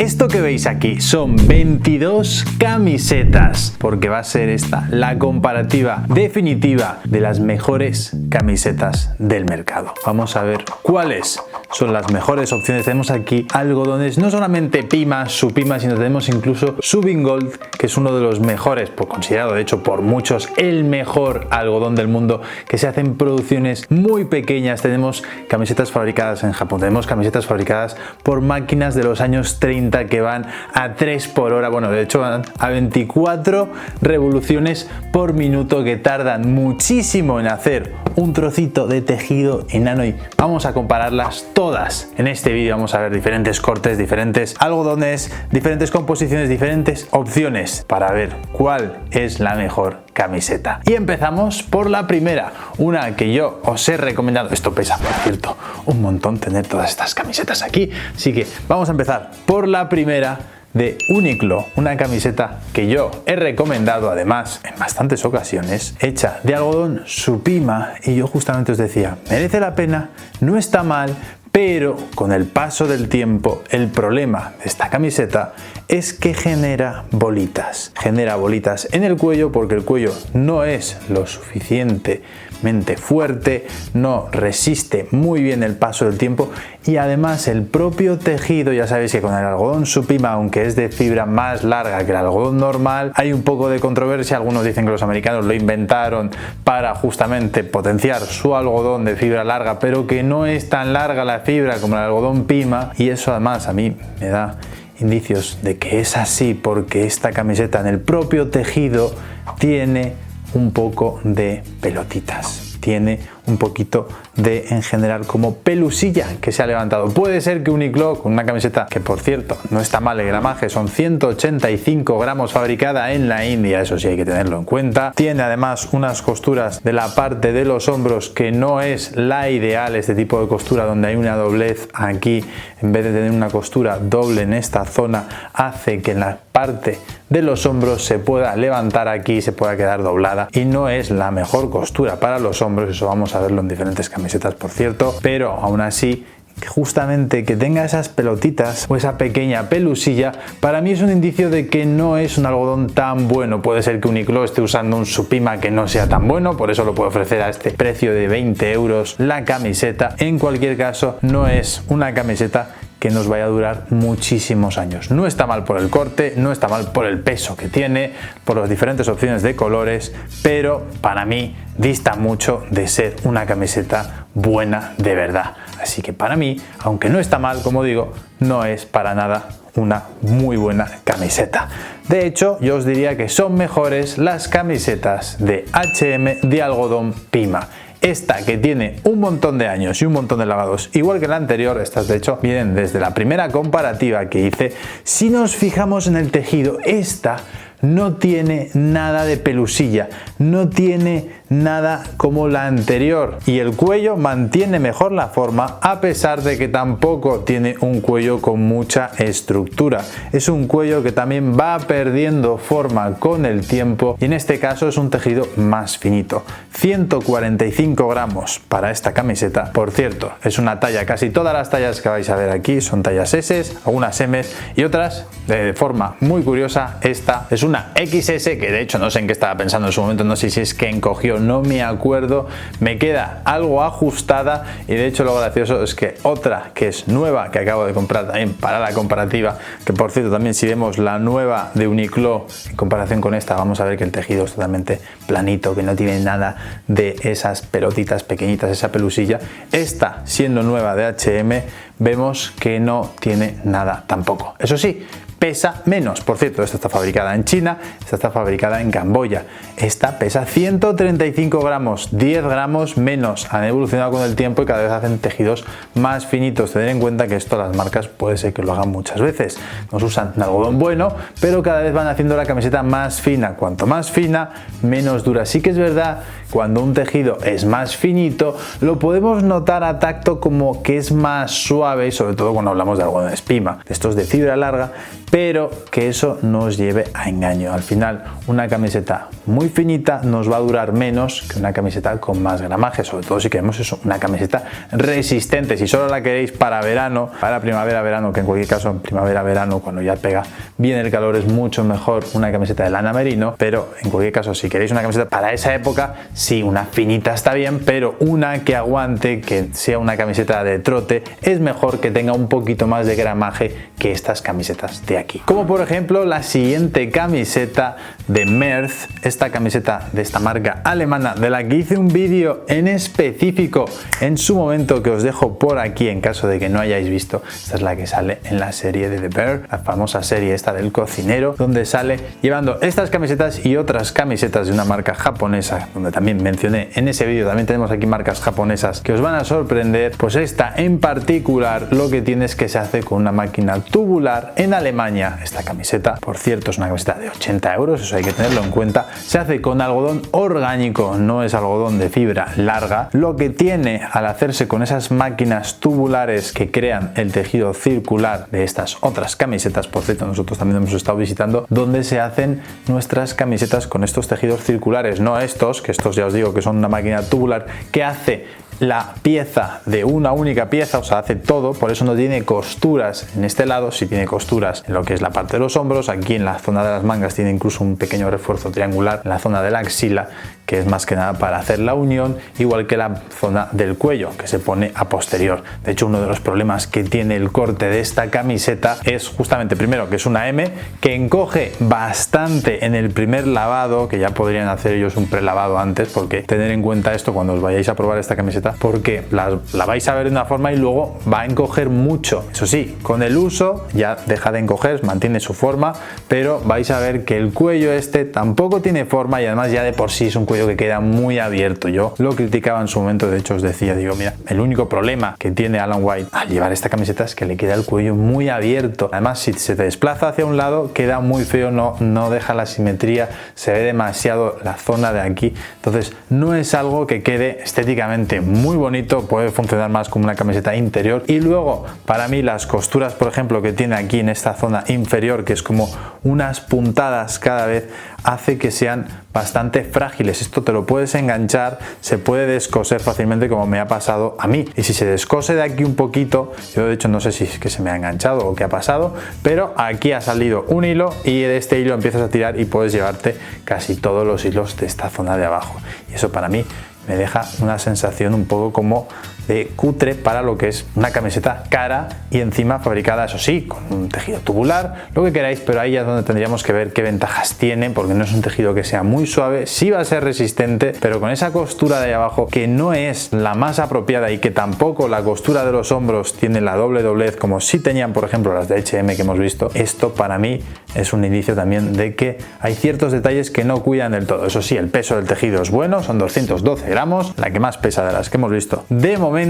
Esto que veis aquí son 22 camisetas, porque va a ser esta la comparativa definitiva de las mejores camisetas del mercado. Vamos a ver cuáles son las mejores opciones. Tenemos aquí algodones, no solamente Pima, Supima, sino tenemos incluso Subin Gold, que es uno de los mejores, considerado de hecho por muchos el mejor algodón del mundo, que se hacen producciones muy pequeñas. Tenemos camisetas fabricadas en Japón, tenemos camisetas fabricadas por máquinas de los años 30 que van a 3 por hora, bueno, de hecho van a 24 revoluciones por minuto, que tardan muchísimo en hacer un trocito de tejido enano, y vamos a compararlas todas en este vídeo. Vamos a ver diferentes cortes, diferentes algodones, diferentes composiciones, diferentes opciones para ver cuál es la mejor camiseta. Y empezamos por la primera, una que yo os he recomendado. Esto pesa, por cierto, un montón tener todas estas camisetas aquí, así que vamos a empezar por la primera, de Uniqlo, una camiseta que yo he recomendado además en bastantes ocasiones, hecha de algodón Supima, y yo justamente os decía, merece la pena, no está mal, pero con el paso del tiempo el problema de esta camiseta es que genera bolitas en el cuello, porque el cuello no es lo suficientemente fuerte, no resiste muy bien el paso del tiempo, y además el propio tejido, ya sabéis que con el algodón Supima, aunque es de fibra más larga que el algodón normal, hay un poco de controversia. Algunos dicen que los americanos lo inventaron para justamente potenciar su algodón de fibra larga, pero que no es tan larga la fibra como el algodón Pima, y eso además a mí me da indicios de que es así, porque esta camiseta en el propio tejido tiene un poco de pelotitas, tiene un poquito de, en general, como pelusilla que se ha levantado. Puede ser que Uniqlo, con una camiseta que por cierto no está mal el gramaje, son 185 gramos, fabricada en la India, eso sí hay que tenerlo en cuenta. Tiene además unas costuras de la parte de los hombros que no es la ideal, este tipo de costura donde hay una doblez aquí, en vez de tener una costura doble en esta zona, hace que en la parte de los hombros se pueda levantar aquí, se pueda quedar doblada, y no es la mejor costura para los hombros. Eso vamos a verlo en diferentes camisetas, por cierto, pero aún así, justamente que tenga esas pelotitas o esa pequeña pelusilla, para mí es un indicio de que no es un algodón tan bueno. Puede ser que Uniqlo esté usando un Supima que no sea tan bueno, por eso lo puede ofrecer a este precio de 20 euros la camiseta. En cualquier caso, no es una camiseta que nos vaya a durar muchísimos años. No está mal por el corte, no está mal por el peso que tiene, por las diferentes opciones de colores, pero para mí dista mucho de ser una camiseta buena de verdad. Así que para mí, aunque no está mal, como digo, no es para nada una muy buena camiseta. De hecho, yo os diría que son mejores las camisetas de H&M de algodón Pima. Esta, que tiene un montón de años y un montón de lavados, igual que la anterior, estas de hecho vienen desde la primera comparativa que hice. Si nos fijamos en el tejido, esta no tiene nada de pelusilla, no tiene nada como la anterior, y el cuello mantiene mejor la forma, a pesar de que tampoco tiene un cuello con mucha estructura. Es un cuello que también va perdiendo forma con el tiempo, y en este caso es un tejido más finito. 145 gramos para esta camiseta. Por cierto, es una talla, casi todas las tallas que vais a ver aquí son tallas S, algunas M y otras de forma muy curiosa. Esta es una XS, que de hecho no sé en qué estaba pensando en su momento, no sé si es que encogió, no me acuerdo, me queda algo ajustada, y de hecho lo gracioso es que otra que es nueva, que acabo de comprar también para la comparativa, que por cierto también si vemos la nueva de Uniqlo en comparación con esta, vamos a ver que el tejido es totalmente planito, que no tiene nada de esas pelotitas pequeñitas, esa pelusilla. Esta, siendo nueva de H&M, vemos que no tiene nada tampoco. Eso sí, pesa menos. Por cierto, esta está fabricada en China, esta está fabricada en Camboya. Esta pesa 135 gramos, 10 gramos menos. Han evolucionado con el tiempo y cada vez hacen tejidos más finitos. Tener en cuenta que esto las marcas puede ser que lo hagan muchas veces. Nos usan un algodón bueno, pero cada vez van haciendo la camiseta más fina. Cuanto más fina, menos dura. Sí que es verdad, cuando un tejido es más finito, lo podemos notar a tacto como que es más suave. suave y sobre todo cuando hablamos de algodón de espima, de estos de fibra larga, pero que eso no os lleve a engaño. Al final, una camiseta muy finita nos va a durar menos que una camiseta con más gramaje, sobre todo si queremos eso, una camiseta resistente. Si solo la queréis para verano, para primavera-verano, que en cualquier caso en primavera-verano, cuando ya pega bien el calor, es mucho mejor una camiseta de lana merino, pero en cualquier caso, si queréis una camiseta para esa época, sí, una finita está bien, pero una que aguante, que sea una camiseta de trote, es mejor que tenga un poquito más de gramaje que estas camisetas de aquí. Como por ejemplo la siguiente camiseta de Merz, esta camiseta de esta marca alemana, de la que hice un vídeo en específico en su momento, que os dejo por aquí en caso de que no hayáis visto. Esta es la que sale en la serie de The Bear, la famosa serie esta del cocinero, donde sale llevando estas camisetas y otras camisetas de una marca japonesa, donde también mencioné en ese vídeo. También tenemos aquí marcas japonesas que os van a sorprender. Pues esta en particular lo que tiene es que se hace con una máquina tubular en Alemania. Esta camiseta, por cierto, es una camiseta de 80 euros, eso hay que tenerlo en cuenta. Se hace con algodón orgánico, no es algodón de fibra larga. Lo que tiene al hacerse con esas máquinas tubulares que crean el tejido circular de estas otras camisetas, por cierto, nosotros también hemos estado visitando donde se hacen nuestras camisetas con estos tejidos circulares, no estos, que estos ya os digo que son una máquina tubular que hace la pieza de una única pieza, o sea, hace todo, por eso no tiene costuras en este lado, sí tiene costuras en lo que es la parte de los hombros, aquí en la zona de las mangas tiene incluso un pequeño refuerzo triangular en la zona de la axila, que es más que nada para hacer la unión, igual que la zona del cuello, que se pone a posterior. De hecho, uno de los problemas que tiene el corte de esta camiseta es justamente, primero, que es una M, que encoge bastante en el primer lavado, que ya podrían hacer ellos un prelavado antes, porque tener en cuenta esto cuando os vayáis a probar esta camiseta, porque la vais a ver de una forma y luego va a encoger mucho. Eso sí, con el uso ya deja de encoger, mantiene su forma, pero vais a ver que el cuello este tampoco tiene forma y además ya de por sí es un cuello que queda muy abierto. Yo lo criticaba en su momento, de hecho os decía, digo, mira, el único problema que tiene Alan White al llevar esta camiseta es que le queda el cuello muy abierto. Además, si se te desplaza hacia un lado, queda muy feo, no deja la simetría, se ve demasiado la zona de aquí. Entonces, no es algo que quede estéticamente muy bonito, puede funcionar más como una camiseta interior. Y luego, para mí, las costuras, por ejemplo, que tiene aquí en esta zona inferior, que es como unas puntadas cada vez, hace que sean bastante frágiles. Esto te lo puedes enganchar, se puede descoser fácilmente, como me ha pasado a mí. Y si se descose de aquí un poquito, yo de hecho no sé si es que se me ha enganchado o qué ha pasado, pero aquí ha salido un hilo y de este hilo empiezas a tirar y puedes llevarte casi todos los hilos de esta zona de abajo. Y eso para mí me deja una sensación un poco como de cutre para lo que es una camiseta cara y encima fabricada, eso sí, con un tejido tubular, lo que queráis, pero ahí es donde tendríamos que ver qué ventajas tiene, porque no es un tejido que sea muy suave, sí va a ser resistente, pero con esa costura de ahí abajo que no es la más apropiada y que tampoco la costura de los hombros tiene la doble doblez como sí tenían, por ejemplo, las de H&M que hemos visto. Esto para mí es un indicio también de que hay ciertos detalles que no cuidan del todo. Eso sí, el peso del tejido es bueno, son 212 gramos, la que más pesa de las que hemos visto de momento,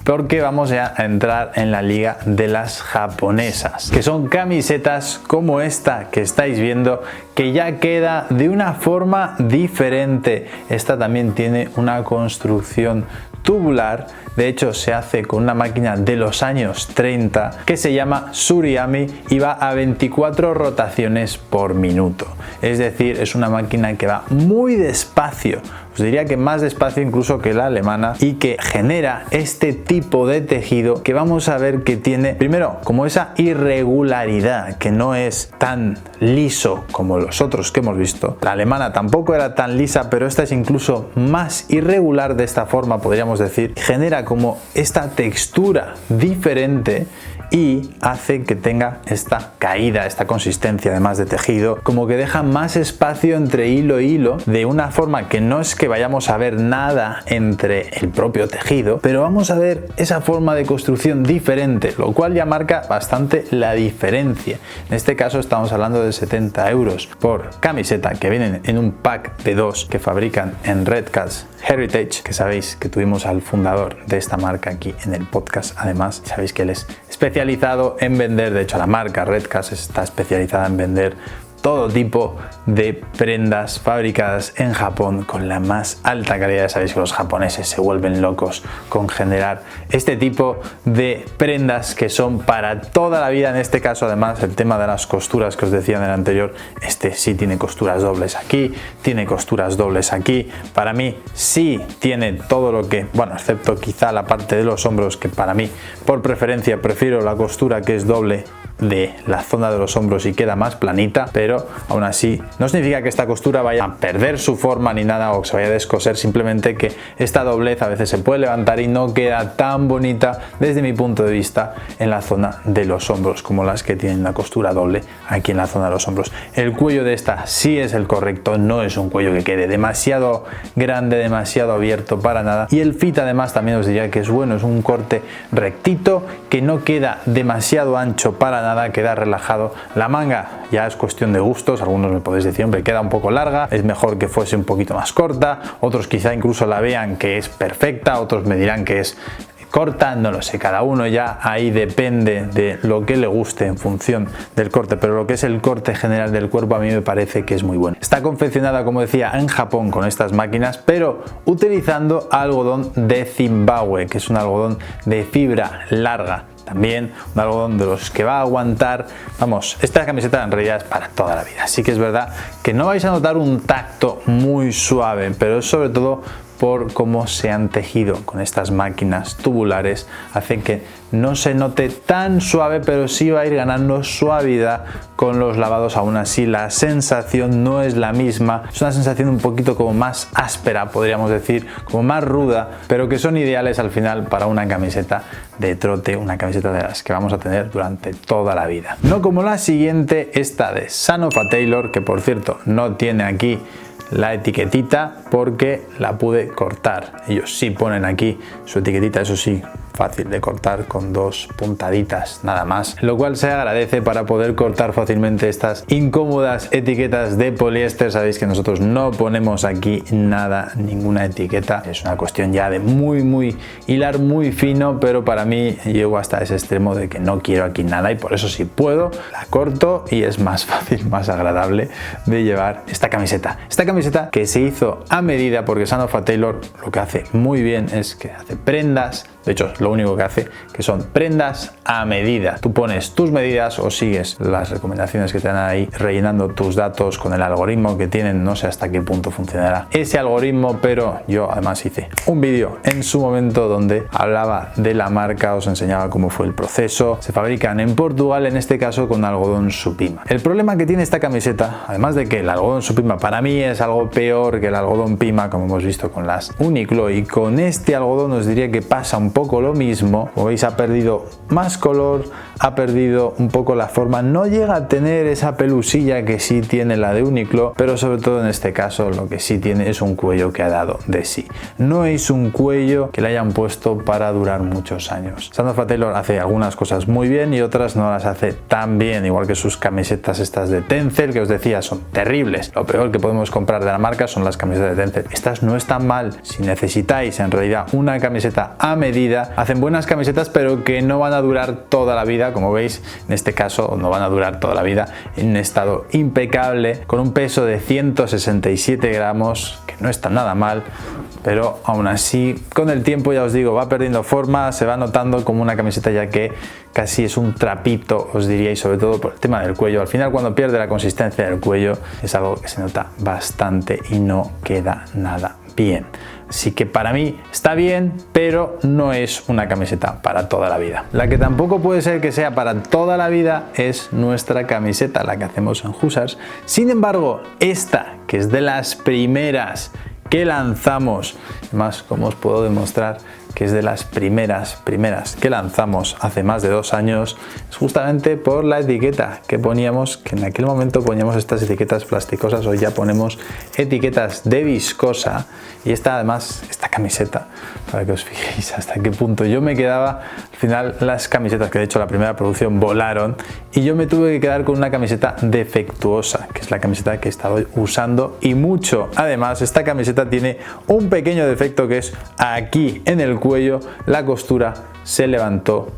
porque vamos ya a entrar en la liga de las japonesas, que son camisetas como esta que estáis viendo, que ya queda de una forma diferente. Esta también tiene una construcción tubular, de hecho se hace con una máquina de los años 30 que se llama Suriami y va a 24 rotaciones por minuto, es decir, es una máquina que va muy despacio, os diría que más despacio incluso que la alemana, y que genera este tipo de tejido que vamos a ver que tiene, primero, como esa irregularidad, que no es tan liso como los otros que hemos visto. La alemana tampoco era tan lisa, pero esta es incluso más irregular de esta forma, podríamos decir. Genera como esta textura diferente y hace que tenga esta caída, esta consistencia además de tejido, como que deja más espacio entre hilo e hilo, de una forma que no es que vayamos a ver nada entre el propio tejido, pero vamos a ver esa forma de construcción diferente, lo cual ya marca bastante la diferencia. En este caso estamos hablando de 70 euros por camiseta, que vienen en un pack de 2 que fabrican en Redcats Heritage, que sabéis que tuvimos al fundador de esta marca aquí en el podcast. Además, sabéis que él es especializado en vender, de hecho la marca Redcats está especializada en vender todo tipo de prendas fabricadas en Japón con la más alta calidad. Ya sabéis que los japoneses se vuelven locos con generar este tipo de prendas que son para toda la vida. En este caso, además, el tema de las costuras que os decía en el anterior, este sí tiene costuras dobles aquí, tiene costuras dobles aquí. Para mí sí tiene todo lo que, bueno, excepto quizá la parte de los hombros, que para mí por preferencia prefiero la costura que es doble de la zona de los hombros y queda más planita, pero aún así no significa que esta costura vaya a perder su forma ni nada o que se vaya a descoser, simplemente que esta doblez a veces se puede levantar y no queda tan bonita desde mi punto de vista en la zona de los hombros como las que tienen la costura doble aquí en la zona de los hombros. El cuello de esta sí es el correcto, no es un cuello que quede demasiado grande, demasiado abierto para nada, y el fit además también os diría que es bueno, es un corte rectito que no queda demasiado ancho para nada, queda relajado. La manga ya es cuestión de gustos, algunos me podéis decir, hombre, queda un poco larga, es mejor que fuese un poquito más corta, otros quizá incluso la vean que es perfecta, otros me dirán que es corta, no lo sé, cada uno ya ahí depende de lo que le guste en función del corte, pero lo que es el corte general del cuerpo a mí me parece que es muy bueno. Está confeccionada, como decía, en Japón con estas máquinas, pero utilizando algodón de Zimbabue, que es un algodón de fibra larga. También un algodón de los que va a aguantar. Vamos, esta camiseta en realidad es para toda la vida. Sí que es verdad que no vais a notar un tacto muy suave, pero es sobre todo por cómo se han tejido con estas máquinas tubulares, hace que no se note tan suave, pero sí va a ir ganando suavidad con los lavados. Aún así la sensación no es la misma, es una sensación un poquito como más áspera, podríamos decir, como más ruda, pero que son ideales al final para una camiseta de trote, una camiseta de las que vamos a tener durante toda la vida. No como la siguiente, esta de Son of a Tailor, que por cierto no tiene aquí la etiquetita porque la pude cortar. Ellos sí ponen aquí su etiquetita, eso sí, fácil de cortar con dos puntaditas nada más, lo cual se agradece para poder cortar fácilmente estas incómodas etiquetas de poliéster. Sabéis que nosotros no ponemos aquí nada, ninguna etiqueta, es una cuestión ya de muy hilar muy fino, pero para mí llego hasta ese extremo de que no quiero aquí nada y por eso si puedo la corto y es más fácil, más agradable de llevar esta camiseta que se hizo a medida, porque Son of a Tailor lo que hace muy bien es que hace prendas, de hecho lo único que hace que son prendas a medida. Tú pones tus medidas o sigues las recomendaciones que te dan ahí rellenando tus datos con el algoritmo que tienen. No sé hasta qué punto funcionará ese algoritmo, pero yo además hice un vídeo en su momento donde hablaba de la marca, os enseñaba cómo fue el proceso. Se fabrican en Portugal, en este caso con algodón Supima. El problema que tiene esta camiseta, además de que el algodón Supima para mí es algo peor que el algodón Pima, como hemos visto con las Uniqlo, y con este algodón os diría que pasa un poco lo mismo. Como veis, ha perdido más color, ha perdido un poco la forma, no llega a tener esa pelusilla que sí tiene la de Uniqlo, pero sobre todo en este caso lo que sí tiene es un cuello que ha dado de sí. No es un cuello que le hayan puesto para durar muchos años. Son of a Tailor hace algunas cosas muy bien y otras no las hace tan bien, igual que sus camisetas estas de Tencel, que os decía son terribles. Lo peor que podemos comprar de la marca son las camisetas de Tencel. Estas no están mal. Si necesitáis en realidad una camiseta a medida, hacen buenas camisetas pero que no van a durar toda la vida. Como veis, en este caso no van a durar toda la vida, en un estado impecable, con un peso de 167 gramos, que no está nada mal, pero aún así con el tiempo, ya os digo, va perdiendo forma, se va notando como una camiseta ya que casi es un trapito, os diría, y sobre todo por el tema del cuello. Al final, cuando pierde la consistencia del cuello, es algo que se nota bastante y no queda nada bien. Así que para mí está bien, pero no es una camiseta para toda la vida. La que tampoco puede ser que sea para toda la vida es nuestra camiseta, la que hacemos en Hussars. Sin embargo, esta, que es de las primeras que lanzamos, además, como os puedo demostrar que es de las primeras que lanzamos hace más de 2 años, es justamente por la etiqueta que poníamos, que en aquel momento poníamos estas etiquetas plasticosas, hoy ya ponemos etiquetas de viscosa. Y además, esta camiseta, para que os fijéis hasta qué punto yo me quedaba, al final las camisetas, que de hecho la primera producción volaron, y yo me tuve que quedar con una camiseta defectuosa, que es la camiseta que he estado usando y mucho. Además, esta camiseta tiene un pequeño defecto, que es aquí en el cuello la costura se levantó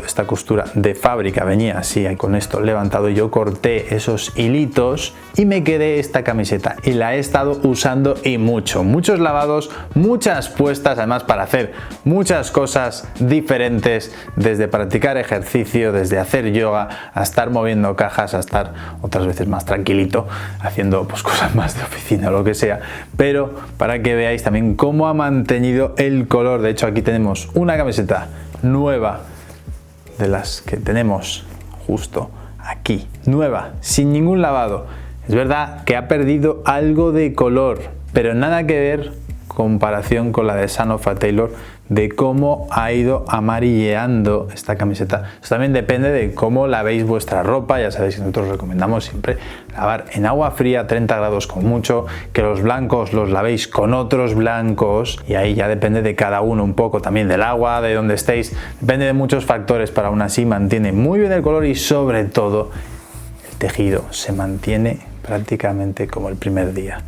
esta costura de fábrica, venía así con esto levantado, y yo corté esos hilitos y me quedé esta camiseta y la he estado usando y muchos lavados, muchas puestas, además para hacer muchas cosas diferentes, desde practicar ejercicio, desde hacer yoga, a estar moviendo cajas, a estar otras veces más tranquilito haciendo pues cosas más de oficina o lo que sea, pero para que veáis también cómo ha mantenido el color. De hecho, aquí tenemos una camiseta nueva de las que tenemos justo aquí, nueva, sin ningún lavado. Es verdad que ha perdido algo de color, pero nada que ver comparación con la de Son of a Tailor, de cómo ha ido amarilleando esta camiseta. Esto también depende de cómo lavéis vuestra ropa. Ya sabéis que nosotros recomendamos siempre lavar en agua fría, 30 grados con mucho, que los blancos los lavéis con otros blancos, y ahí ya depende de cada uno un poco, también del agua, de donde estéis, depende de muchos factores, pero aún así mantiene muy bien el color y sobre todo el tejido se mantiene prácticamente como el primer día.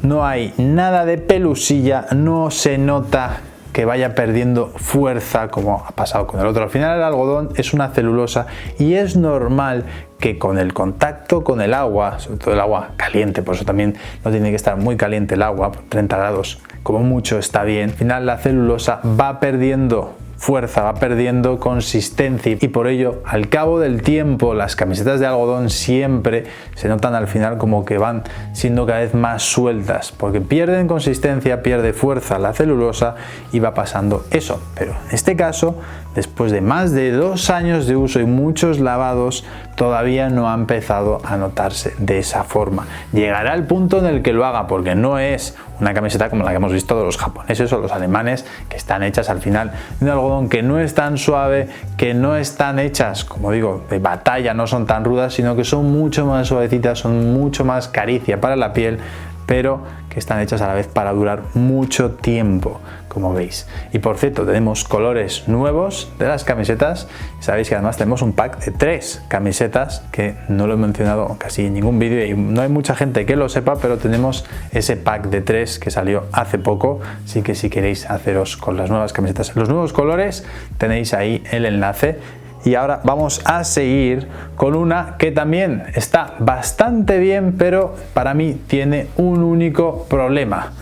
No hay nada de pelusilla, no se nota que vaya perdiendo fuerza como ha pasado con el otro. Al final el algodón es una celulosa y es normal que con el contacto con el agua, sobre todo el agua caliente, por eso también no tiene que estar muy caliente el agua, 30 grados como mucho está bien, al final la celulosa va perdiendo fuerza, va perdiendo consistencia, y por ello al cabo del tiempo las camisetas de algodón siempre se notan al final como que van siendo cada vez más sueltas, porque pierden consistencia, pierde fuerza la celulosa y va pasando eso. Pero en este caso, después de más de 2 años de uso y muchos lavados, todavía no ha empezado a notarse de esa forma. Llegará el punto en el que lo haga, porque no es una camiseta como la que hemos visto de los japoneses o los alemanes, que están hechas al final de un algodón que no es tan suave, que no están hechas, como digo, de batalla, no son tan rudas, sino que son mucho más suavecitas, son mucho más caricia para la piel, pero que están hechas a la vez para durar mucho tiempo, como veis. Y por cierto, tenemos colores nuevos de las camisetas. Sabéis que además tenemos un pack de 3 camisetas, que no lo he mencionado casi en ningún vídeo y no hay mucha gente que lo sepa, pero tenemos ese pack de 3 que salió hace poco. Así que si queréis haceros con las nuevas camisetas, los nuevos colores, tenéis ahí el enlace. Y ahora vamos a seguir con una que también está bastante bien, pero para mí tiene un único problema.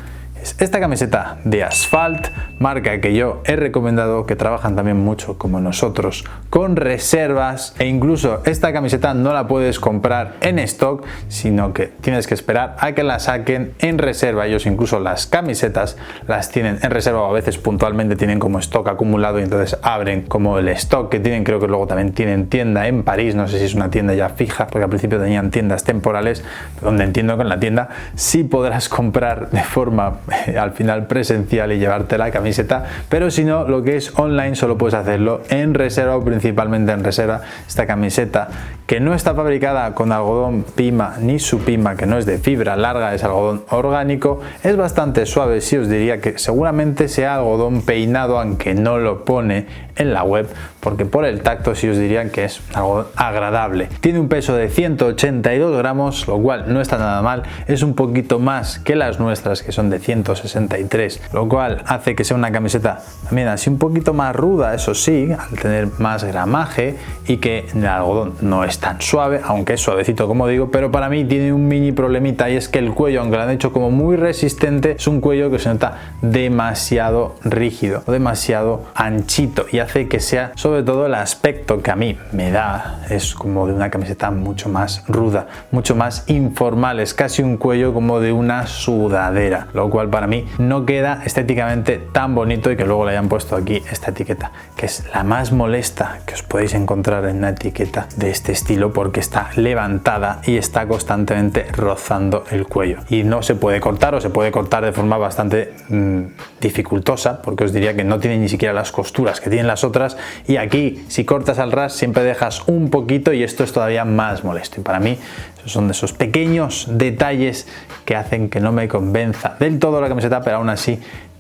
Es esta camiseta de Asphalt, marca que yo he recomendado, que trabajan también mucho como nosotros con reservas, e incluso esta camiseta no la puedes comprar en stock, sino que tienes que esperar a que la saquen en reserva. Ellos incluso las camisetas las tienen en reserva, o a veces puntualmente tienen como stock acumulado y entonces abren como el stock que tienen. Creo que luego también tienen tienda en París, no sé si es una tienda ya fija, porque al principio tenían tiendas temporales, donde entiendo que en la tienda sí podrás comprar de forma al final presencial y llevarte la camiseta, pero si no, lo que es online solo puedes hacerlo en reserva, o principalmente en reserva. Esta camiseta, que no está fabricada con algodón Pima ni Supima, que no es de fibra larga, es algodón orgánico, es bastante suave. Sí os diría que seguramente sea algodón peinado, aunque no lo pone en la web, porque por el tacto sí os diría que es algodón agradable. Tiene un peso de 182 gramos, lo cual no está nada mal, es un poquito más que las nuestras, que son de 163, lo cual hace que sea una camiseta también así un poquito más ruda, eso sí, al tener más gramaje, y que el algodón no es tan suave, aunque es suavecito como digo, pero para mí tiene un mini problemita, y es que el cuello, aunque lo han hecho como muy resistente, es un cuello que se nota demasiado rígido, demasiado anchito, y hace que sea, sobre todo el aspecto que a mí me da, es como de una camiseta mucho más ruda, mucho más informal, es casi un cuello como de una sudadera, lo cual para mí no queda estéticamente tan bonito, y que luego le hayan puesto aquí esta etiqueta, que es la más molesta que os podéis encontrar en una etiqueta de este estilo, porque está levantada y está constantemente rozando el cuello, y no se puede cortar, o se puede cortar de forma bastante dificultosa, porque os diría que no tiene ni siquiera las costuras que tienen las otras, y aquí si cortas al ras siempre dejas un poquito, y esto es todavía más molesto. Y para mí son de esos pequeños detalles que hacen que no me convenza del todo la camiseta, pero aún así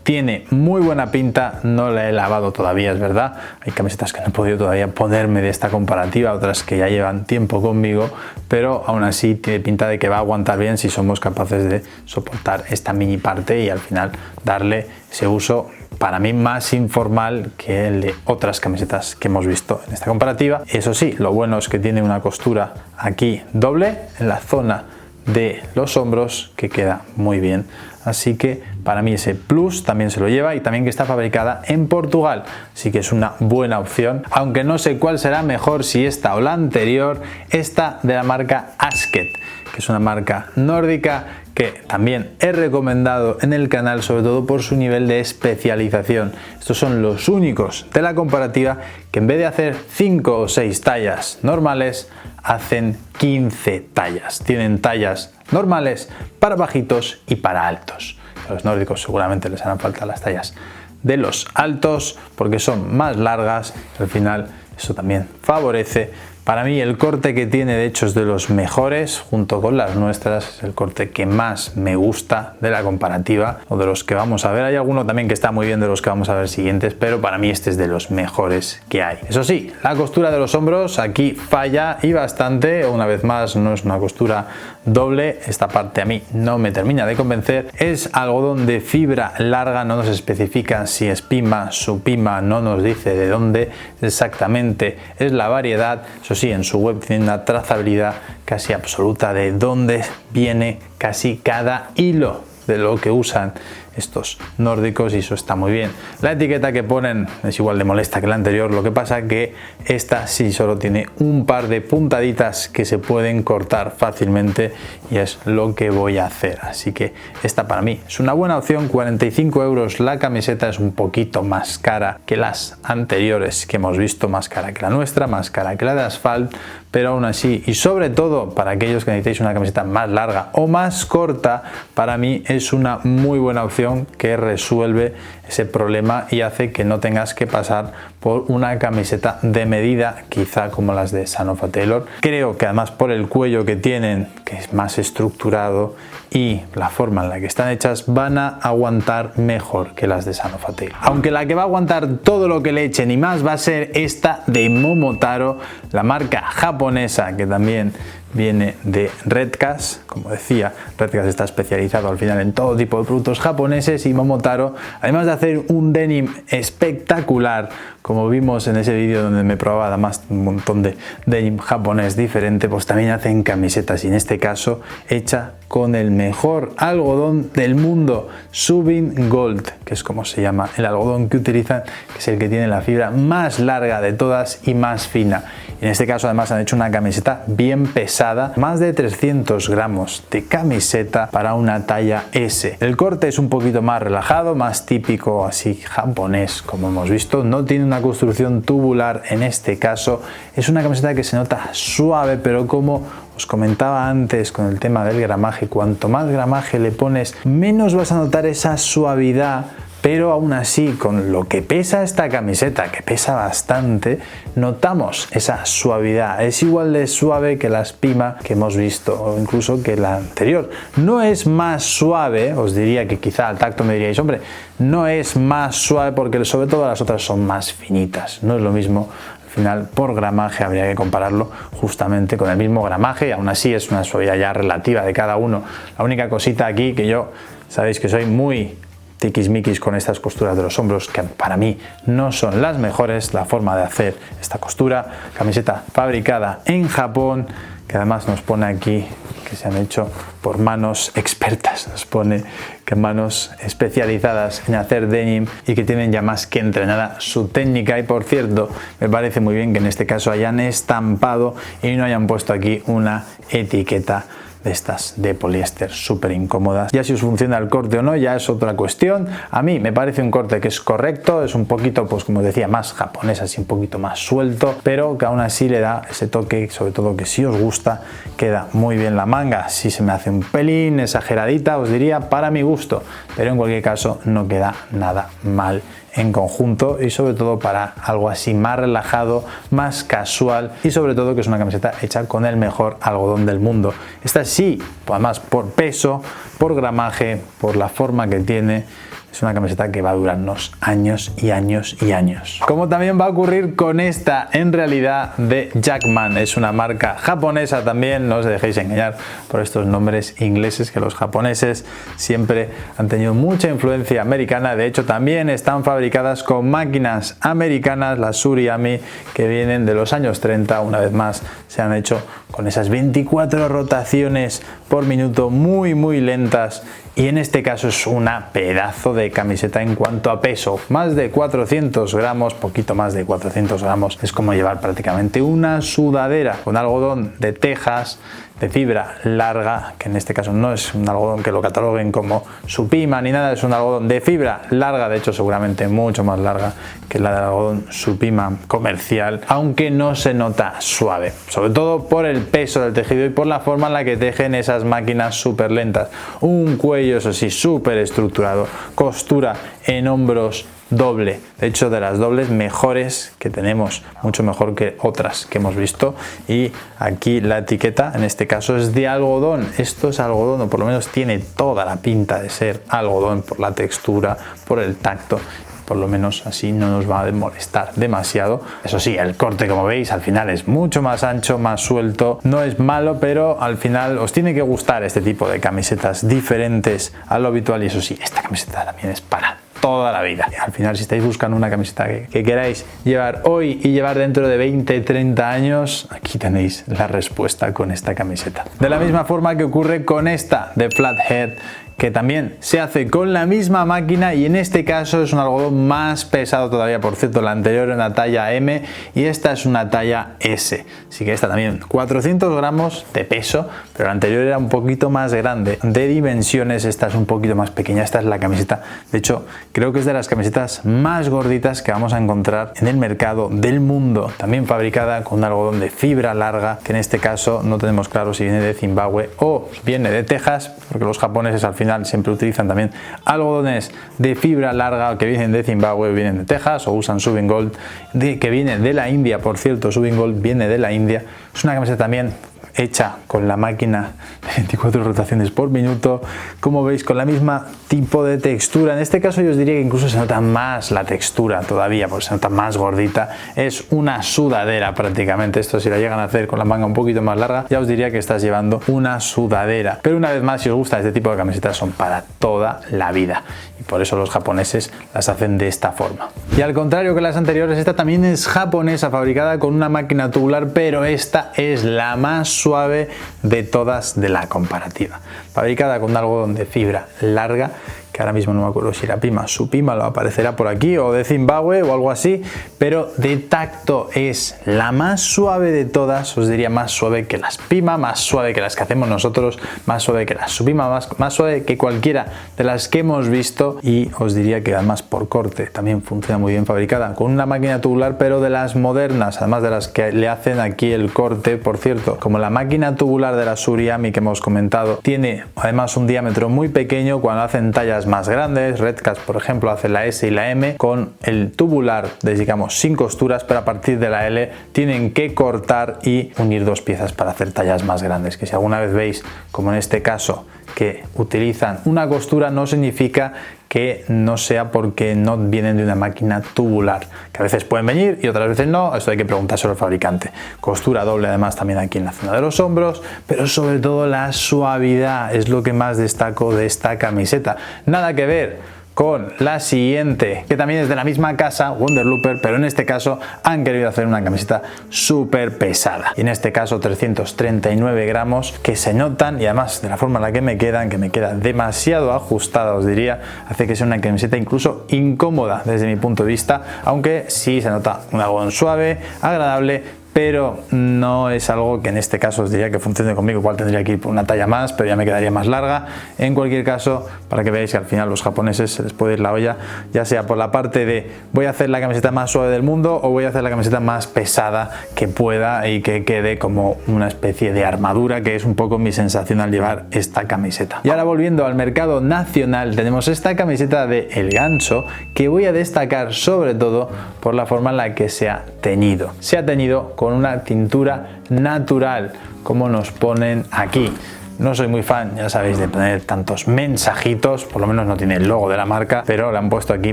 tiene muy buena pinta, no la he lavado todavía, es verdad. Hay camisetas que no he podido todavía ponerme de esta comparativa, otras que ya llevan tiempo conmigo, pero aún así tiene pinta de que va a aguantar bien si somos capaces de soportar esta mini parte y al final darle ese uso para mí más informal que el de otras camisetas que hemos visto en esta comparativa. Eso sí, lo bueno es que tiene una costura aquí doble en la zona de los hombros que queda muy bien, así que para mí ese plus también se lo lleva, y también que está fabricada en Portugal, así que es una buena opción, aunque no sé cuál será mejor, si esta o la anterior, esta de la marca Asket, que es una marca nórdica que también he recomendado en el canal, sobre todo por su nivel de especialización. Estos son los únicos de la comparativa que en vez de hacer 5 o 6 tallas normales, hacen 15 tallas. Tienen tallas normales para bajitos y para altos. A los nórdicos seguramente les harán falta las tallas de los altos porque son más largas, y al final eso también favorece. Para mí el corte que tiene, de hecho, es de los mejores, junto con las nuestras, es el corte que más me gusta de la comparativa, o de los que vamos a ver. Hay alguno también que está muy bien de los que vamos a ver siguientes, pero para mí este es de los mejores que hay. Eso sí, la costura de los hombros aquí falla, y bastante. Una vez más, no es una costura doble, esta parte a mí no me termina de convencer. Es algodón de fibra larga, no nos especifica si es pima, supima, no nos dice de dónde exactamente es la variedad. Eso sí, en su web tiene una trazabilidad casi absoluta de dónde viene casi cada hilo de lo que usan estos nórdicos, y eso está muy bien. La etiqueta que ponen es igual de molesta que la anterior, lo que pasa que esta sí solo tiene un par de puntaditas que se pueden cortar fácilmente, y es lo que voy a hacer. Así que esta para mí es una buena opción. 45 euros la camiseta, es un poquito más cara que las anteriores que hemos visto, más cara que la nuestra, más cara que la de Asphalt, pero aún así, y sobre todo para aquellos que necesitéis una camiseta más larga o más corta, para mí es una muy buena opción que resuelve ese problema y hace que no tengas que pasar por una camiseta de medida, quizá como las de Sanofa Taylor. Creo que además por el cuello que tienen, que es más estructurado, y la forma en la que están hechas, van a aguantar mejor que las de Sanofa Taylor. Aunque la que va a aguantar todo lo que le echen y más va a ser esta de Momotaro, la marca japonesa que también viene de Redcast. Como decía, Redcast está especializado al final en todo tipo de productos japoneses, y Momotaro, además de hacer un denim espectacular, como vimos en ese vídeo donde me probaba además un montón de denim japonés diferente, pues también hacen camisetas, y en este caso hecha con el mejor algodón del mundo, Subin Gold, que es como se llama el algodón que utilizan, que es el que tiene la fibra más larga de todas y más fina. En este caso además han hecho una camiseta bien pesada, más de 300 gramos de camiseta para una talla S. El corte es un poquito más relajado, más típico así japonés, como hemos visto. No tiene una construcción tubular en este caso. Es una camiseta que se nota suave, pero como os comentaba antes con el tema del gramaje, cuanto más gramaje le pones, menos vas a notar esa suavidad. Pero aún así, con lo que pesa esta camiseta, que pesa bastante, notamos esa suavidad. Es igual de suave que las Pima que hemos visto, o incluso que la anterior. No es más suave, os diría que quizá al tacto me diríais, hombre, no es más suave porque sobre todo las otras son más finitas. No es lo mismo. Al final, por gramaje habría que compararlo justamente con el mismo gramaje, y aún así es una suavidad ya relativa de cada uno. La única cosita aquí que yo, sabéis que soy muy tiquismiquis con estas costuras de los hombros, que para mí no son las mejores, la forma de hacer esta costura. Camiseta fabricada en Japón, que además nos pone aquí que se han hecho por manos expertas, nos pone que manos especializadas en hacer denim y que tienen ya más que entrenada su técnica. Y por cierto, me parece muy bien que en este caso hayan estampado y no hayan puesto aquí una etiqueta de estas de poliéster súper incómodas. Ya si os funciona el corte o no, ya es otra cuestión. A mí me parece un corte que es correcto, es un poquito, pues como decía, más japonés, así un poquito más suelto, pero que aún así le da ese toque, sobre todo que si os gusta, queda muy bien la manga. Si se me hace un pelín exageradita, os diría, para mi gusto, pero en cualquier caso no queda nada mal en conjunto, y sobre todo para algo así más relajado, más casual, y sobre todo que es una camiseta hecha con el mejor algodón del mundo. Esta sí, además por peso, por gramaje, por la forma que tiene, es una camiseta que va a durarnos años y años y años. Como también va a ocurrir con esta, en realidad de Jackman, es una marca japonesa también, no os dejéis engañar por estos nombres ingleses, que los japoneses siempre han tenido mucha influencia americana. De hecho, también están fabricadas con máquinas americanas, las Suriami, que vienen de los años 30. Una vez más se han hecho con esas 24 rotaciones por minuto muy lentas, y en este caso es una pedazo de camiseta en cuanto a peso, más de 400 gramos, poquito más de 400 gramos, es como llevar prácticamente una sudadera con algodón de Texas de fibra larga, que en este caso no es un algodón que lo cataloguen como Supima ni nada, es un algodón de fibra larga, de hecho seguramente mucho más larga que la del algodón Supima comercial, aunque no se nota suave, sobre todo por el peso del tejido y por la forma en la que tejen esas máquinas súper lentas. Un cuello, eso sí, súper estructurado, costura en hombros doble, de hecho de las dobles mejores que tenemos, mucho mejor que otras que hemos visto. Y aquí la etiqueta en este caso es de algodón, esto es algodón, o por lo menos tiene toda la pinta de ser algodón por la textura, por el tacto. Por lo menos así no nos va a molestar demasiado. Eso sí, el corte, como veis, al final es mucho más ancho, más suelto. No es malo, pero al final os tiene que gustar este tipo de camisetas diferentes a lo habitual. Y eso sí, esta camiseta también es para toda la vida. Al final, si estáis buscando una camiseta que queráis llevar hoy y llevar dentro de 20-30 años, aquí tenéis la respuesta con esta camiseta. De la misma forma que ocurre con esta de Flathead, que también se hace con la misma máquina, y en este caso es un algodón más pesado todavía. Por cierto, la anterior era una talla M y esta es una talla S, así que esta también 400 gramos de peso, pero la anterior era un poquito más grande de dimensiones, esta es un poquito más pequeña. Esta es la camiseta, de hecho creo que es de las camisetas más gorditas que vamos a encontrar en el mercado del mundo, también fabricada con un algodón de fibra larga, que en este caso no tenemos claro si viene de Zimbabue o viene de Texas, porque los japoneses al final siempre utilizan también algodones de fibra larga que vienen de Zimbabue, vienen de Texas, o usan Subin Gold, que viene de la India. Por cierto, Subin Gold viene de la India. Es una camiseta también hecha con la máquina de 24 rotaciones por minuto, como veis, con la misma tipo de textura. En este caso yo os diría que incluso se nota más la textura todavía, porque se nota más gordita. Es una sudadera prácticamente. Esto, si la llegan a hacer con la manga un poquito más larga, ya os diría que estás llevando una sudadera. Pero una vez más, si os gusta este tipo de camisetas, son para toda la vida, y por eso los japoneses las hacen de esta forma. Y al contrario que las anteriores, esta también es japonesa, fabricada con una máquina tubular, pero esta es la más suave de todas de la comparativa. Fabricada con un algodón de fibra larga, que ahora mismo no me acuerdo si era Supima, lo aparecerá por aquí, o de Zimbabue o algo así, pero de tacto es la más suave de todas. Os diría más suave que las Pima, más suave que las que hacemos nosotros, más suave que las Supima, más suave que cualquiera de las que hemos visto. Y os diría que además por corte también funciona muy bien, fabricada con una máquina tubular, pero de las modernas, además de las que le hacen aquí el corte. Por cierto, como la máquina tubular de la Suriami que hemos comentado tiene además un diámetro muy pequeño, cuando hacen tallas más grandes, Redcast por ejemplo hace la S y la M con el tubular de, digamos, sin costuras, pero a partir de la L tienen que cortar y unir dos piezas para hacer tallas más grandes. Que si alguna vez veis, como en este caso, que utilizan una costura, no significa que no sea porque no vienen de una máquina tubular, que a veces pueden venir y otras veces no. Esto hay que preguntárselo al fabricante. Costura doble además también aquí en la zona de los hombros, pero sobre todo la suavidad es lo que más destaco de esta camiseta. Nada que ver con la siguiente, que también es de la misma casa, Wonderlooper, pero en este caso han querido hacer una camiseta súper pesada. Y en este caso 339 gramos, que se notan, y además de la forma en la que me quedan, que me queda demasiado ajustada, os diría, hace que sea una camiseta incluso incómoda desde mi punto de vista, aunque sí se nota un algodón suave, agradable, pero no es algo que en este caso os diría que funcione conmigo. Igual tendría que ir por una talla más, pero ya me quedaría más larga. En cualquier caso, para que veáis que al final los japoneses se les puede ir la olla, ya sea por la parte de voy a hacer la camiseta más suave del mundo o voy a hacer la camiseta más pesada que pueda y que quede como una especie de armadura, que es un poco mi sensación al llevar esta camiseta. Y ahora, volviendo al mercado nacional, tenemos esta camiseta de El Ganso, que voy a destacar sobre todo por la forma en la que se ha teñido. Se ha teñido con una tintura natural, como nos ponen aquí. No soy muy fan, ya sabéis, de poner tantos mensajitos, por lo menos no tiene el logo de la marca, pero le han puesto aquí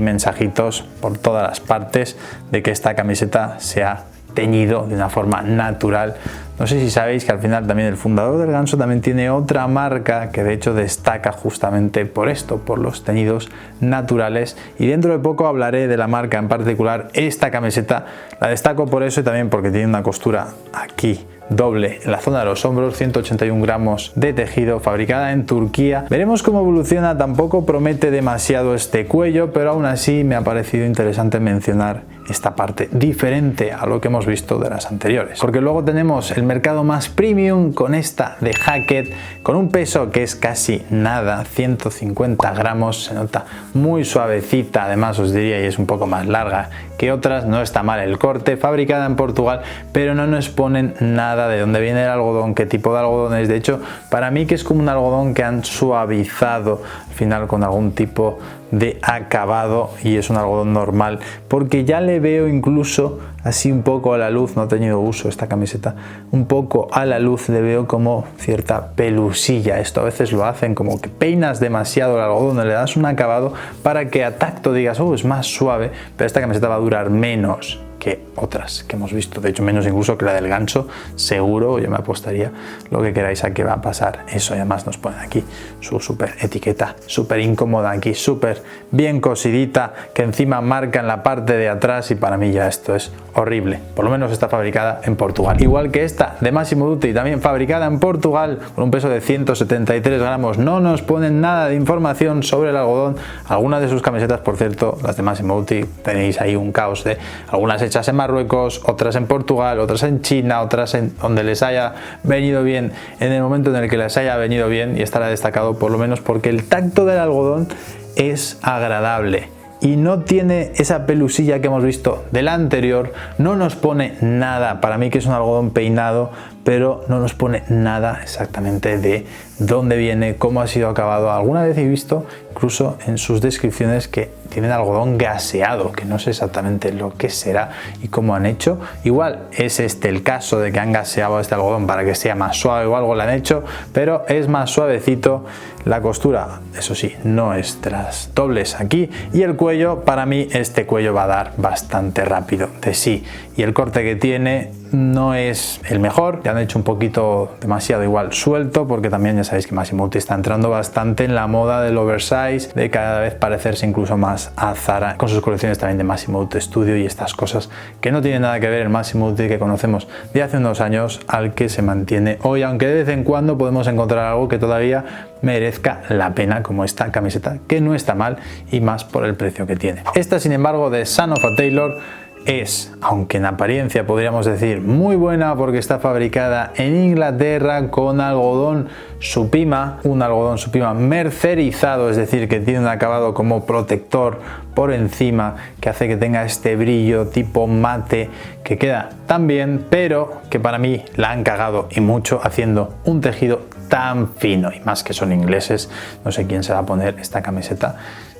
mensajitos por todas las partes de que esta camiseta se ha teñido de una forma natural. No sé si sabéis que al final también el fundador del Ganso también tiene otra marca que de hecho destaca justamente por esto, por los teñidos naturales, y dentro de poco hablaré de la marca en particular. Esta camiseta la destaco por eso y también porque tiene una costura aquí doble en la zona de los hombros, 181 gramos de tejido, fabricada en Turquía. Veremos cómo evoluciona, tampoco promete demasiado este cuello, pero aún así me ha parecido interesante mencionar esta parte diferente a lo que hemos visto de las anteriores, porque luego tenemos el mercado más premium con esta de Hackett, con un peso que es casi nada, 150 gramos, se nota muy suavecita, además os diría, y es un poco más larga que otras. No está mal el corte, fabricada en Portugal, pero no nos ponen nada de dónde viene el algodón, qué tipo de algodón es. De hecho, para mí que es como un algodón que han suavizado al final con algún tipo de acabado, y es un algodón normal, porque ya le veo incluso así un poco a la luz, no he tenido uso esta camiseta, un poco a la luz le veo como cierta pelusilla. Esto a veces lo hacen, como que peinas demasiado el algodón, le das un acabado para que a tacto digas, oh, es más suave, pero esta camiseta va a durar menos que otras que hemos visto, de hecho menos incluso que la del Ganso, seguro. Yo me apostaría lo que queráis a que va a pasar eso. Y además nos ponen aquí su súper etiqueta, súper incómoda, aquí súper bien cosidita, que encima marca en la parte de atrás, y para mí ya esto es horrible. Por lo menos está fabricada en Portugal, igual que esta de Massimo Dutti, también fabricada en Portugal, con un peso de 173 gramos. No nos ponen nada de información sobre el algodón. Algunas de sus camisetas, por cierto, las de Massimo Dutti, tenéis ahí un caos de algunas hechas en Marruecos, otras en Portugal, otras en China, otras en donde les haya venido bien, en el momento en el que les haya venido bien, y estará destacado por lo menos porque el tacto del algodón es agradable y no tiene esa pelusilla que hemos visto de la anterior. No nos pone nada, para mí que es un algodón peinado, pero no nos pone nada exactamente de dónde viene, cómo ha sido acabado. Alguna vez he visto incluso en sus descripciones que tienen algodón gaseado, que no sé exactamente lo que será y cómo han hecho. Igual es este el caso de que han gaseado este algodón para que sea más suave o algo le han hecho, pero es más suavecito. La costura, eso sí, no es de las dobles aquí, y el cuello, para mí este cuello va a dar bastante rápido de sí, y el corte que tiene no es el mejor. Le han hecho un poquito demasiado igual suelto, porque también ya sabéis que Massimo Dutti está entrando bastante en la moda del oversize, de cada vez parecerse incluso más a Zara, con sus colecciones también de Massimo Dutti Studio y estas cosas que no tienen nada que ver el Massimo Dutti que conocemos de hace unos años al que se mantiene hoy, aunque de vez en cuando podemos encontrar algo que todavía merezca la pena, como esta camiseta, que no está mal, y más por el precio que tiene. Esta, sin embargo, de Son of a Tailor, es, aunque en apariencia podríamos decir muy buena, porque está fabricada en Inglaterra con algodón Supima, un algodón Supima mercerizado, es decir, que tiene un acabado como protector por encima que hace que tenga este brillo tipo mate que queda tan bien, pero que para mí la han cagado y mucho haciendo un tejido tan fino, y más que son ingleses. No sé quién se va a poner esta camiseta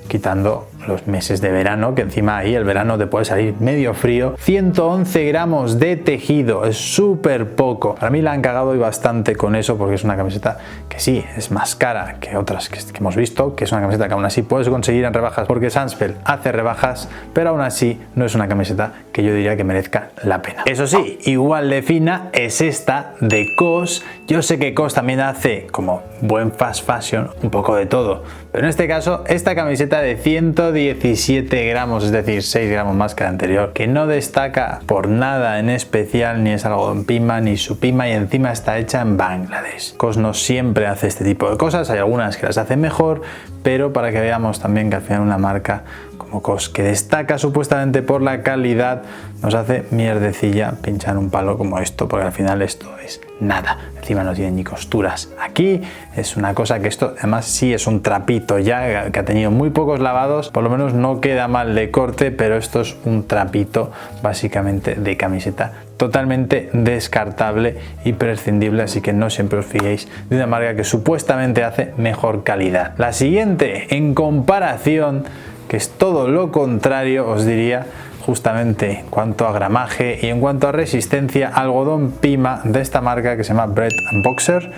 quitando los meses de verano, que encima ahí el verano te puede salir medio frío. 111 gramos de tejido, es súper poco. Para mí la han cagado y bastante con eso, porque es una camiseta que sí, es más cara que otras que hemos visto, que es una camiseta que aún así puedes conseguir en rebajas, porque Sunspell hace rebajas, pero aún así no es una camiseta que yo diría que merezca la pena. Eso sí, igual de fina es esta de COS. Yo sé que COS también hace, como buen fast fashion, un poco de todo, pero en este caso esta camiseta de 117 gramos, es decir 6 gramos más que la anterior, que no destaca por nada en especial, ni es algodón Pima ni Supima, y encima está hecha en Bangladesh. COS no siempre hace este tipo de cosas, hay algunas que las hacen mejor, pero para que veamos también que al final una marca como COS, que destaca supuestamente por la calidad, nos hace mierdecilla pinchar un palo como esto, porque al final esto es nada. Encima no tiene ni costuras aquí, es una cosa que esto además sí es un trapito ya, que ha tenido muy pocos lavados, por lo menos no queda mal de corte, pero esto es un trapito básicamente de camiseta totalmente descartable y prescindible, así que no siempre os fiéis de una marca que supuestamente hace mejor calidad. La siguiente, en comparación, que es todo lo contrario, os diría, justamente en cuanto a gramaje y en cuanto a resistencia, algodón Pima de esta marca que se llama Bread Boxers,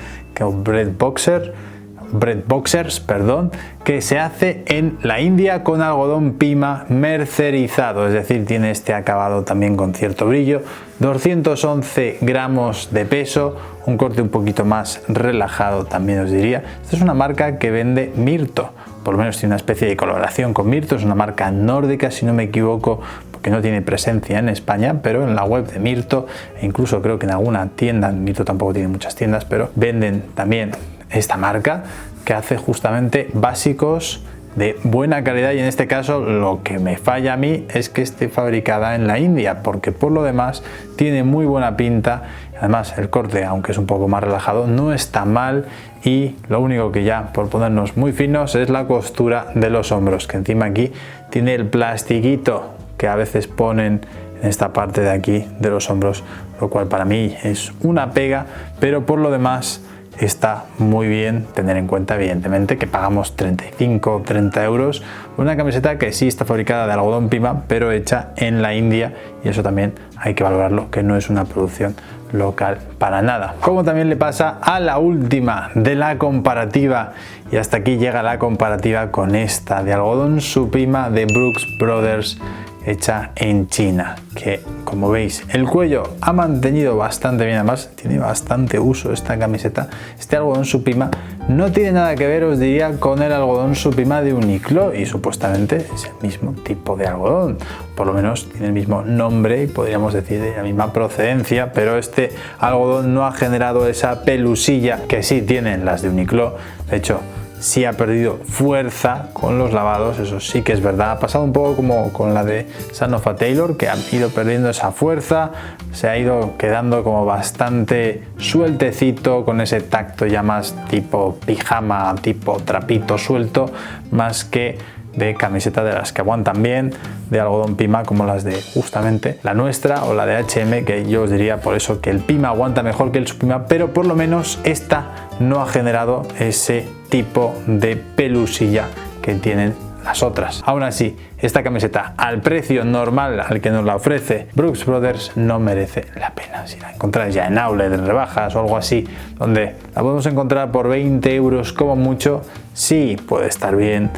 que se hace en la India con algodón Pima mercerizado, es decir, tiene este acabado también con cierto brillo, 211 gramos de peso, un corte un poquito más relajado también os diría. Esta es una marca que vende Mirto, por lo menos tiene una especie de colaboración con Mirto, es una marca nórdica si no me equivoco, porque no tiene presencia en España, pero en la web de Mirto, e incluso creo que en alguna tienda, Mirto tampoco tiene muchas tiendas, pero venden también esta marca que hace justamente básicos de buena calidad, y en este caso lo que me falla a mí es que esté fabricada en la India, porque por lo demás tiene muy buena pinta. Además el corte, aunque es un poco más relajado, no está mal, y lo único que ya por ponernos muy finos es la costura de los hombros, que encima aquí tiene el plastiquito que a veces ponen en esta parte de aquí de los hombros, lo cual para mí es una pega, pero por lo demás está muy bien. Tener en cuenta evidentemente que pagamos 35 o 30 euros por una camiseta que sí está fabricada de algodón Pima, pero hecha en la India, y eso también hay que valorarlo, que no es una producción local para nada. Como también le pasa a la última de la comparativa, y hasta aquí llega la comparativa con esta de algodón Supima de Brooks Brothers, hecha en China, que como veis el cuello ha mantenido bastante bien, además tiene bastante uso esta camiseta. Este algodón Supima no tiene nada que ver, os diría, con el algodón Supima de Uniqlo, y supuestamente es el mismo tipo de algodón, por lo menos tiene el mismo nombre y podríamos decir de la misma procedencia, pero este algodón no ha generado esa pelusilla que sí tienen las de Uniqlo. De hecho, sí ha perdido fuerza con los lavados, eso sí que es verdad. Ha pasado un poco como con la de Son of a Tailor, que ha ido perdiendo esa fuerza, se ha ido quedando como bastante sueltecito, con ese tacto ya más tipo pijama, tipo trapito suelto, más que de camiseta de las que aguantan bien, de algodón Pima, como las de justamente la nuestra o la de H&M, que yo os diría por eso que el Pima aguanta mejor que el Supima, pero por lo menos esta no ha generado ese tipo de pelusilla que tienen las otras. Aún así, esta camiseta al precio normal al que nos la ofrece Brooks Brothers no merece la pena. Si la encontráis ya en outlet, en rebajas o algo así, donde la podemos encontrar por 20 euros como mucho, sí puede estar bien.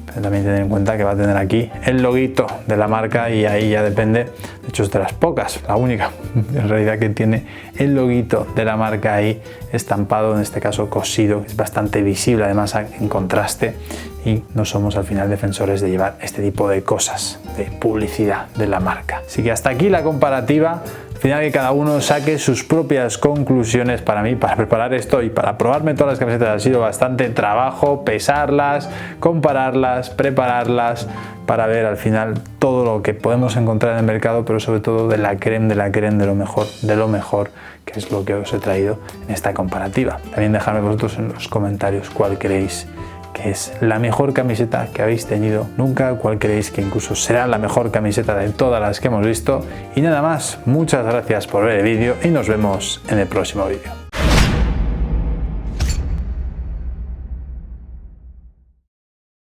Pero también tener en cuenta que va a tener aquí el loguito de la marca, y ahí ya depende. De hecho es de las pocas, la única en realidad que tiene el loguito de la marca ahí estampado, en este caso cosido, es bastante visible además en contraste, y no somos al final defensores de llevar este tipo de cosas de publicidad de la marca. Así que hasta aquí la comparativa. Al final que cada uno saque sus propias conclusiones. Para mí, para preparar esto y para probarme todas las camisetas ha sido bastante trabajo, pesarlas, compararlas, prepararlas, para ver al final todo lo que podemos encontrar en el mercado, pero sobre todo de la creme, de lo mejor, que es lo que os he traído en esta comparativa. También dejadme vosotros en los comentarios cuál creéis que es la mejor camiseta que habéis tenido nunca, cuál creéis que incluso será la mejor camiseta de todas las que hemos visto. Y nada más, muchas gracias por ver el vídeo y nos vemos en el próximo vídeo.